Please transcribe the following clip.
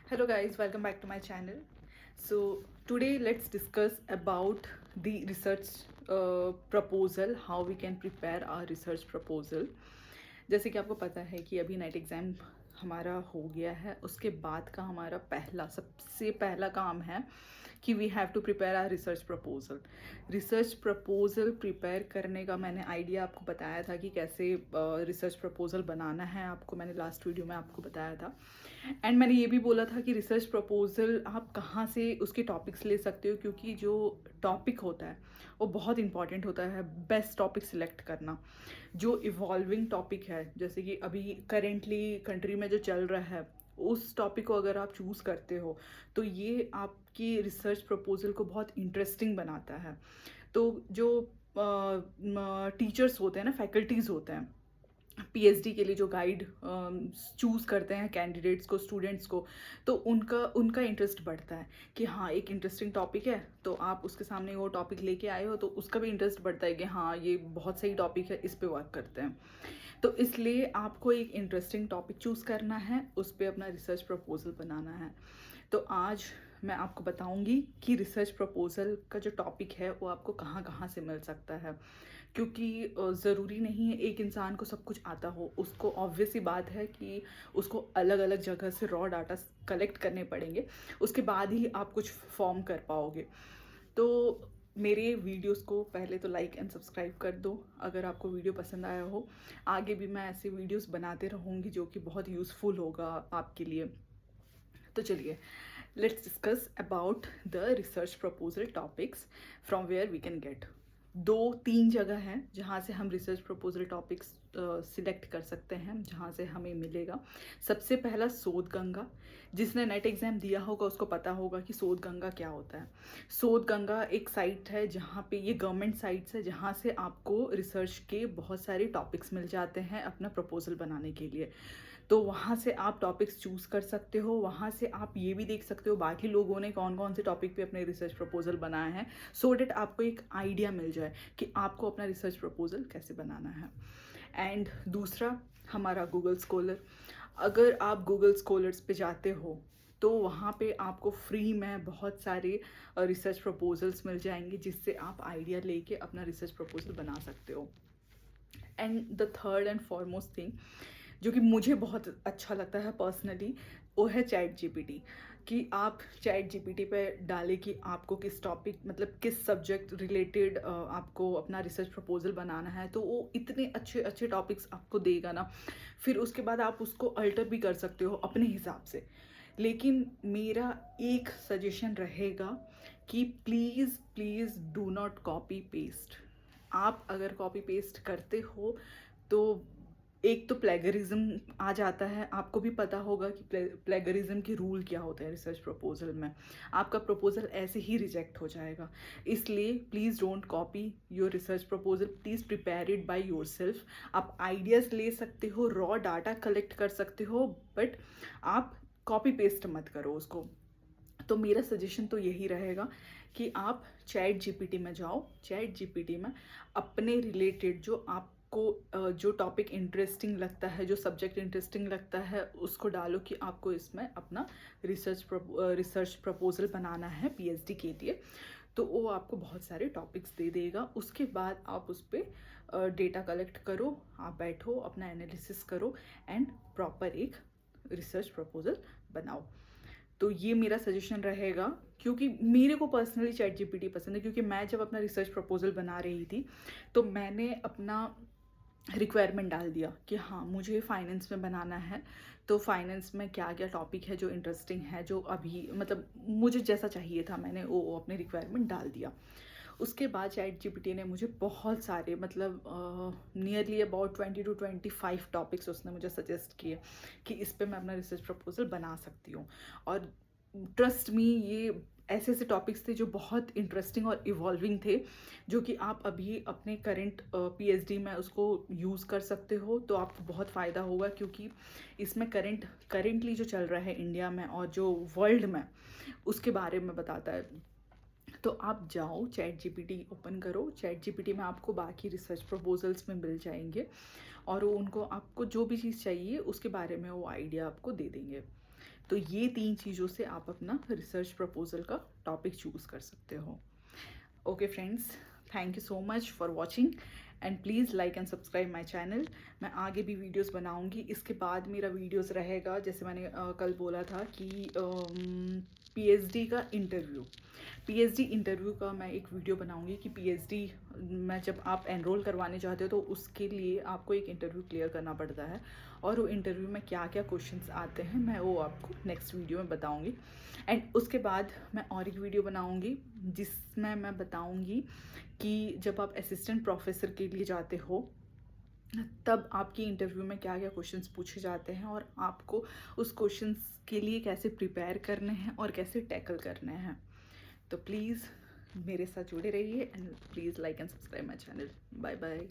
Hello guys, welcome back to my channel. So today let's discuss about the research proposal, how we can prepare our research proposal. जैसे कि आपको पता है कि अभी net exam हमारा हो गया है, उसके बाद का हमारा सबसे पहला काम है कि we have to prepare our research proposal prepare करने का मैंने आइडिया आपको बताया था कि कैसे रिसर्च प्रपोज़ल बनाना है आपको, मैंने लास्ट वीडियो में आपको बताया था। एंड मैंने ये भी बोला था कि रिसर्च प्रपोज़ल आप कहाँ से उसके टॉपिक्स ले सकते हो, क्योंकि जो टॉपिक होता है वो बहुत इंपॉर्टेंट होता है। बेस्ट टॉपिक सिलेक्ट करना, जो इवॉल्विंग टॉपिक है, जैसे कि अभी करेंटली कंट्री में जो चल रहा है, उस टॉपिक को अगर आप चूज़ करते हो तो ये आपकी रिसर्च प्रपोज़ल को बहुत इंटरेस्टिंग बनाता है। तो जो टीचर्स होते हैं ना, फैकल्टीज़ होते हैं, पीएचडी के लिए जो गाइड चूज़ करते हैं कैंडिडेट्स को, स्टूडेंट्स को, तो उनका इंटरेस्ट बढ़ता है कि हाँ एक इंटरेस्टिंग टॉपिक है, तो आप उसके सामने वो टॉपिक लेके आए हो तो उसका भी इंटरेस्ट बढ़ता है कि हाँ ये बहुत सही टॉपिक है, इस पे वर्क करते हैं। तो इसलिए आपको एक इंटरेस्टिंग टॉपिक चूज़ करना है, उस पर अपना रिसर्च प्रपोजल बनाना है। तो आज मैं आपको बताऊंगी कि रिसर्च प्रपोजल का जो टॉपिक है वो आपको कहाँ कहाँ से मिल सकता है, क्योंकि ज़रूरी नहीं है एक इंसान को सब कुछ आता हो। उसको ऑब्वियस ही बात है कि उसको अलग अलग जगह से रॉ डाटा कलेक्ट करने पड़ेंगे, उसके बाद ही आप कुछ फॉर्म कर पाओगे। तो मेरे वीडियोस को पहले तो लाइक एंड सब्सक्राइब कर दो अगर आपको वीडियो पसंद आया हो। आगे भी मैं ऐसे वीडियोस बनाते रहूँगी जो कि बहुत यूज़फुल होगा आपके लिए। तो चलिए, let's discuss about the research proposal topics from where we can get. 2-3 जगह हैं जहाँ से हम रिसर्च प्रपोजल टॉपिक्स सिलेक्ट कर सकते हैं, जहाँ से हमें मिलेगा। सबसे पहला शोध गंगा। जिसने नेट एग्ज़ाम दिया होगा उसको पता होगा कि शोध गंगा क्या होता है। शोध गंगा एक साइट है जहाँ पे, ये गवर्नमेंट साइट्स है जहाँ से आपको रिसर्च के बहुत सारे टॉपिक्स मिल जाते हैं अपना प्रपोजल बनाने के लिए। तो वहाँ से आप टॉपिक्स चूज़ कर सकते हो। वहाँ से आप ये भी देख सकते हो बाकी लोगों ने कौन कौन से टॉपिक पे अपने रिसर्च प्रपोजल बनाए हैं, सो डेट आपको एक आइडिया मिल जाए कि आपको अपना रिसर्च प्रपोजल कैसे बनाना है। एंड दूसरा, हमारा गूगल स्कॉलर। अगर आप गूगल स्कॉलर्स पे जाते हो तो वहाँ पे आपको फ्री में बहुत सारे रिसर्च प्रपोजल्स मिल जाएंगे, जिससे आप आइडिया लेके अपना रिसर्च प्रपोजल बना सकते हो। And the third and foremost thing जो कि मुझे बहुत अच्छा लगता है पर्सनली, वो है चैट जीपीटी। कि आप चैट जीपीटी पे डालें कि आपको किस टॉपिक, मतलब किस सब्जेक्ट रिलेटेड आपको अपना रिसर्च प्रपोजल बनाना है, तो वो इतने अच्छे अच्छे टॉपिक्स आपको देगा ना। फिर उसके बाद आप उसको अल्टर भी कर सकते हो अपने हिसाब से। लेकिन मेरा एक सजेशन रहेगा कि please please do not copy paste. आप अगर कॉपी पेस्ट करते हो तो एक तो प्लेगरिज्म आ जाता है। आपको भी पता होगा कि प्लेगरिज्म की रूल क्या होता है रिसर्च प्रपोजल में। आपका प्रपोजल ऐसे ही रिजेक्ट हो जाएगा। इसलिए please don't copy your research proposal, please prepare it by yourself. आप आइडियाज़ ले सकते हो, रॉ डाटा कलेक्ट कर सकते हो, बट आप कॉपी पेस्ट मत करो उसको। तो मेरा सजेशन तो यही रहेगा कि आप चैट जीपीटी में जाओ, चैट जीपीटी में अपने रिलेटेड जो आपको जो टॉपिक इंटरेस्टिंग लगता है, जो सब्जेक्ट इंटरेस्टिंग लगता है, उसको डालो कि आपको इसमें अपना रिसर्च प्रपोजल बनाना है पीएचडी के लिए। तो वो आपको बहुत सारे टॉपिक्स दे देगा। उसके बाद आप उस पर डेटा कलेक्ट करो, आप बैठो, अपना एनालिसिस करो एंड प्रॉपर एक रिसर्च प्रपोजल बनाओ। तो ये मेरा सजेशन रहेगा, क्योंकि मेरे को पर्सनली चैट जीपीटी पसंद है। क्योंकि मैं जब अपना रिसर्च प्रपोजल बना रही थी तो मैंने अपना रिक्वायरमेंट डाल दिया कि हाँ मुझे फाइनेंस में बनाना है, तो फाइनेंस में क्या क्या टॉपिक है जो इंटरेस्टिंग है, जो अभी मतलब मुझे जैसा चाहिए था, मैंने वो अपने रिक्वायरमेंट डाल दिया। उसके बाद चैट जीपीटी ने मुझे बहुत सारे, मतलब नियरली अबाउट 20 to 25 टॉपिक्स उसने मुझे सजेस्ट किए कि इस पे मैं अपना रिसर्च प्रपोजल बना सकती हूँ। और ट्रस्ट मी, ये ऐसे ऐसे टॉपिक्स थे जो बहुत इंटरेस्टिंग और इवॉल्विंग थे, जो कि आप अभी अपने करंट पीएचडी में उसको यूज़ कर सकते हो। तो आपको बहुत फ़ायदा होगा, क्योंकि इसमें करेंटली जो चल रहा है इंडिया में और जो वर्ल्ड में, उसके बारे में बताता है। तो आप जाओ, चैट जीपीटी ओपन करो, चैट जीपीटी में आपको बाकी रिसर्च प्रपोजल्स में मिल जाएंगे और वो उनको आपको जो भी चीज़ चाहिए उसके बारे में वो आइडिया आपको दे देंगे। तो ये 3 चीज़ों से आप अपना रिसर्च प्रपोज़ल का टॉपिक चूज़ कर सकते हो। Okay friends, thank you so much for watching and please like and subscribe my channel. मैं आगे भी वीडियोस बनाऊंगी। इसके बाद मेरा वीडियोस रहेगा, जैसे मैंने कल बोला था कि पीएचडी का इंटरव्यू, पीएचडी इंटरव्यू का मैं एक वीडियो बनाऊंगी कि पीएचडी में जब आप एनरोल करवाने चाहते हो तो उसके लिए आपको एक इंटरव्यू क्लियर करना पड़ता है, और वो इंटरव्यू में क्या क्या क्वेश्चंस आते हैं मैं वो आपको नेक्स्ट वीडियो में बताऊंगी। एंड उसके बाद मैं और एक वीडियो बनाऊंगी जिसमें मैं बताऊंगी कि जब आप असिस्टेंट प्रोफेसर के लिए जाते हो तब आपकी इंटरव्यू में क्या क्या क्वेश्चंस पूछे जाते हैं और आपको उस क्वेश्चंस के लिए कैसे प्रिपेयर करने हैं और कैसे टैकल करने हैं। तो प्लीज़ मेरे साथ जुड़े रहिए and please like and subscribe my channel. Bye bye.